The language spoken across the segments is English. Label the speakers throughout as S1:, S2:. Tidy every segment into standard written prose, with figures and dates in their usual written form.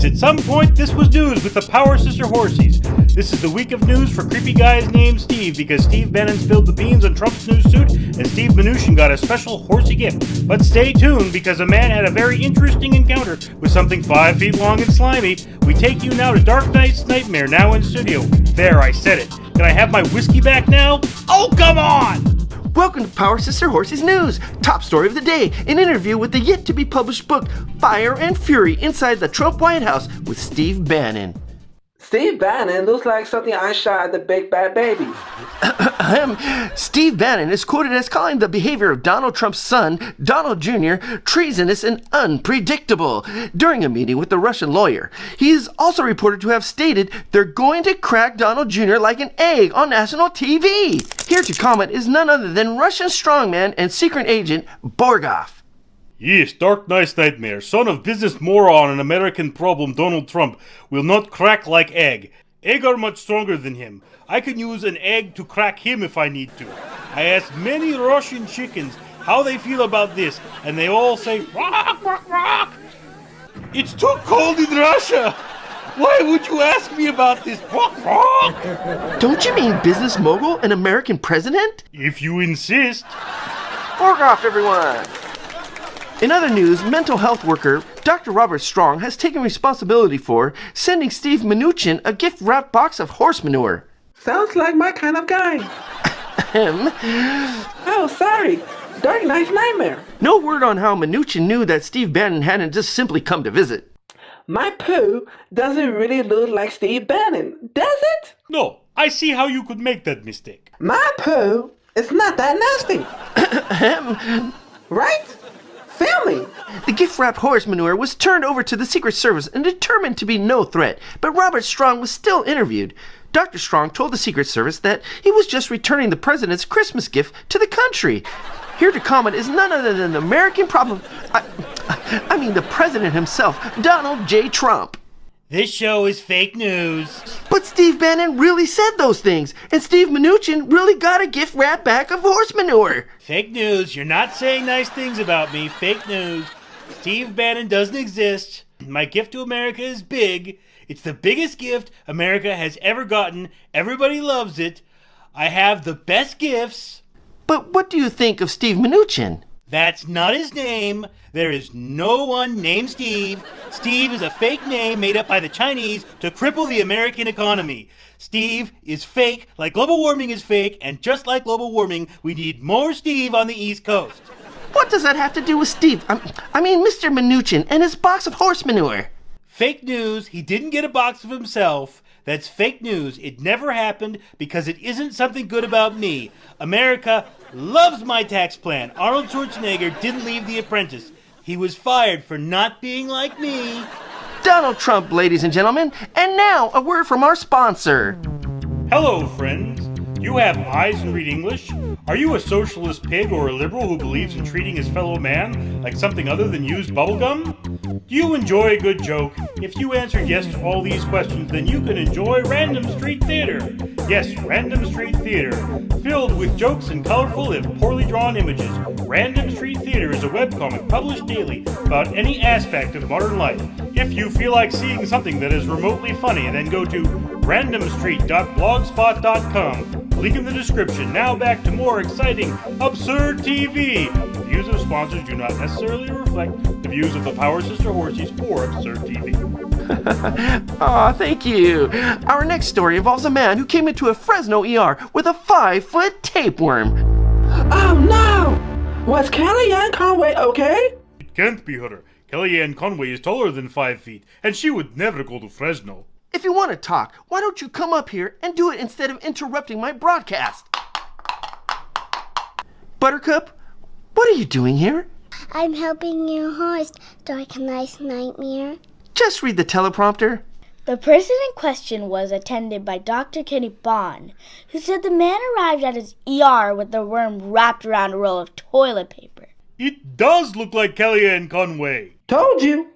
S1: at some point this was news with the Power Sister Horsies. This is the week of news for creepy guys named Steve because Steve Bannon spilled the beans on Trump's new suit and Steve Mnuchin got a special horsey gift. But stay tuned because a man had a very interesting encounter with something 5 feet long and slimy. We take you now to Dark Knight's Nightmare, now in studio. There, I said it. Can I have my whiskey back now? Oh, come on!
S2: Welcome to Power Sister Horsies News. Top story of the day, an interview with the yet-to-be-published book, Fire and Fury Inside the Trump White House with Steve Bannon.
S3: Steve Bannon looks like something I shot at the Big Bad Baby.
S2: Steve Bannon is quoted as calling the behavior of Donald Trump's son, Donald Jr., treasonous and unpredictable during a meeting with the Russian lawyer. He is also reported to have stated they're going to crack Donald Jr. like an egg on national TV. Here to comment is none other than Russian strongman and secret agent Borgov.
S1: Yes, Dark Knight's Nightmare, son of business moron and American problem Donald Trump, will not crack like egg. Egg are much stronger than him. I can use an egg to crack him if I need to. I asked many Russian chickens how they feel about this, and they all say, rock, rock, rock. It's too cold in Russia. Why would you ask me about this? Rock, rock.
S2: Don't you mean business mogul and American president?
S1: If you insist.
S2: Borgov, everyone! In other news, mental health worker Dr. Robert Strong has taken responsibility for sending Steve Mnuchin a gift-wrapped box of horse manure.
S3: Sounds like my kind of guy. Oh, sorry. Dark Knight's Nightmare.
S2: No word on how Mnuchin knew that Steve Bannon hadn't just simply come to visit.
S3: My poo doesn't really look like Steve Bannon, does it?
S1: No, I see how you could make that mistake.
S3: My poo is not that nasty. Right? Family.
S2: The gift-wrapped horse manure was turned over to the Secret Service and determined to be no threat, but Robert Strong was still interviewed. Dr. Strong told the Secret Service that he was just returning the president's Christmas gift to the country. Here to comment is none other than the American problem... I mean the president himself, Donald J. Trump.
S1: This show is fake news.
S2: But Steve Bannon really said those things, and Steve Mnuchin really got a gift-wrapped bag of horse manure.
S1: Fake news. You're not saying nice things about me. Fake news. Steve Bannon doesn't exist. My gift to America is big. It's the biggest gift America has ever gotten. Everybody loves it. I have the best gifts.
S2: But what do you think of Steve Mnuchin?
S1: That's not his name. There is no one named Steve. Steve is a fake name made up by the Chinese to cripple the American economy. Steve is fake, like global warming is fake, and just like global warming, we need more Steve on the East Coast.
S2: What does that have to do with Steve? I mean Mr. Mnuchin and his box of horse manure.
S1: Fake news. He didn't get a box of himself. That's fake news. It never happened because it isn't something good about me. America loves my tax plan. Arnold Schwarzenegger didn't leave The Apprentice. He was fired for not being like me.
S2: Donald Trump, ladies and gentlemen. And now, a word from our sponsor.
S1: Hello, friends. You have eyes and read English? Are you a socialist pig or a liberal who believes in treating his fellow man like something other than used bubblegum? Do you enjoy a good joke? If you answered yes to all these questions, then you can enjoy RandomStreet Theater. Yes, RandomStreet Theater. Filled with jokes and colorful if poorly drawn images. RandomStreet Theater is a webcomic published daily about any aspect of modern life. If you feel like seeing something that is remotely funny, then go to randomstreet.blogspot.com. Link in the description. Now back to more exciting AbsurdTV. The views of sponsors do not necessarily reflect the views of the Power Sister Horsies or AbsurdTV.
S2: Aw, thank you. Our next story involves a man who came into a Fresno ER with a 5-foot tapeworm.
S3: Oh no! Was Kellyanne Conway okay?
S1: It can't be her. Kellyanne Conway is taller than 5 feet, and she would never go to Fresno.
S2: If you want to talk, why don't you come up here and do it instead of interrupting my broadcast? Buttercup, what are you doing here?
S4: I'm helping your horse, Dark Knight's Nightmare.
S2: Just read the teleprompter.
S5: The person in question was attended by Dr. Kenny Bond, who said the man arrived at his ER with the worm wrapped around a roll of toilet paper.
S1: It does look like Kellyanne Conway.
S3: Told you.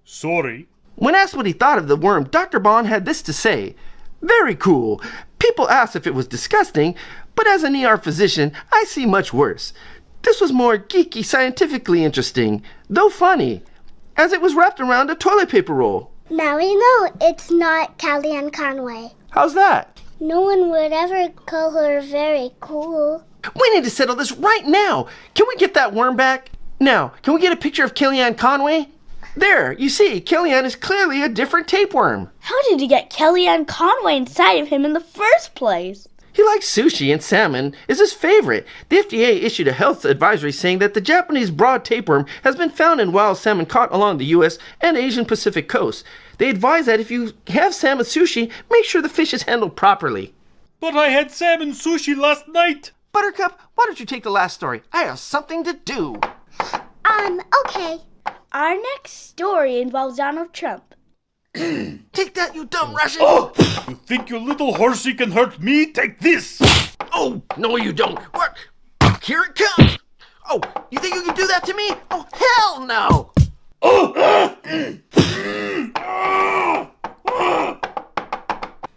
S1: Sorry.
S2: When asked what he thought of the worm, Dr. Bond had this to say. Very cool. People asked if it was disgusting, but as an ER physician, I see much worse. This was more geeky, scientifically interesting, though funny. as it was wrapped around a toilet paper roll.
S4: Now we know it's not Kellyanne Conway.
S2: How's that?
S4: No one would ever call her very cool.
S2: We need to settle this right now. Can we get that worm back? Now, can we get a picture of Kellyanne Conway? There, you see, Kellyanne is clearly a different tapeworm.
S5: How did he get Kellyanne Conway inside of him in the first place?
S2: He likes sushi, and salmon is his favorite. The FDA issued a health advisory saying that the Japanese broad tapeworm has been found in wild salmon caught along the U.S. and Asian Pacific coast. They advise that if you have salmon sushi, make sure the fish is handled properly.
S1: But I had salmon sushi last night.
S2: Buttercup, why don't you take the last story? I have something to do.
S4: Okay.
S5: Our next story involves Donald Trump.
S2: Take that, you dumb Russian!
S1: Oh! You think your little horsey can hurt me? Take this!
S2: Oh, no you don't. What? Here it comes! Oh, you think you can do that to me? Oh, hell no!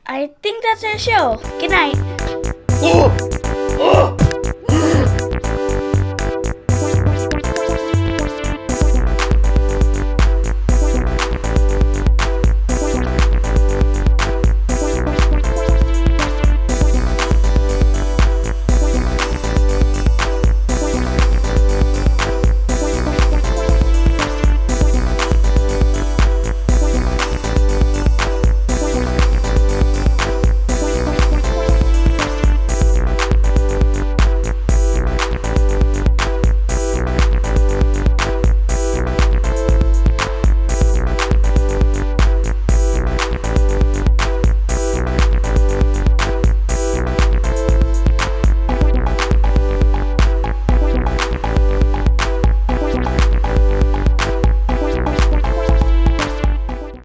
S5: I think that's our show. Good night.
S1: Oh!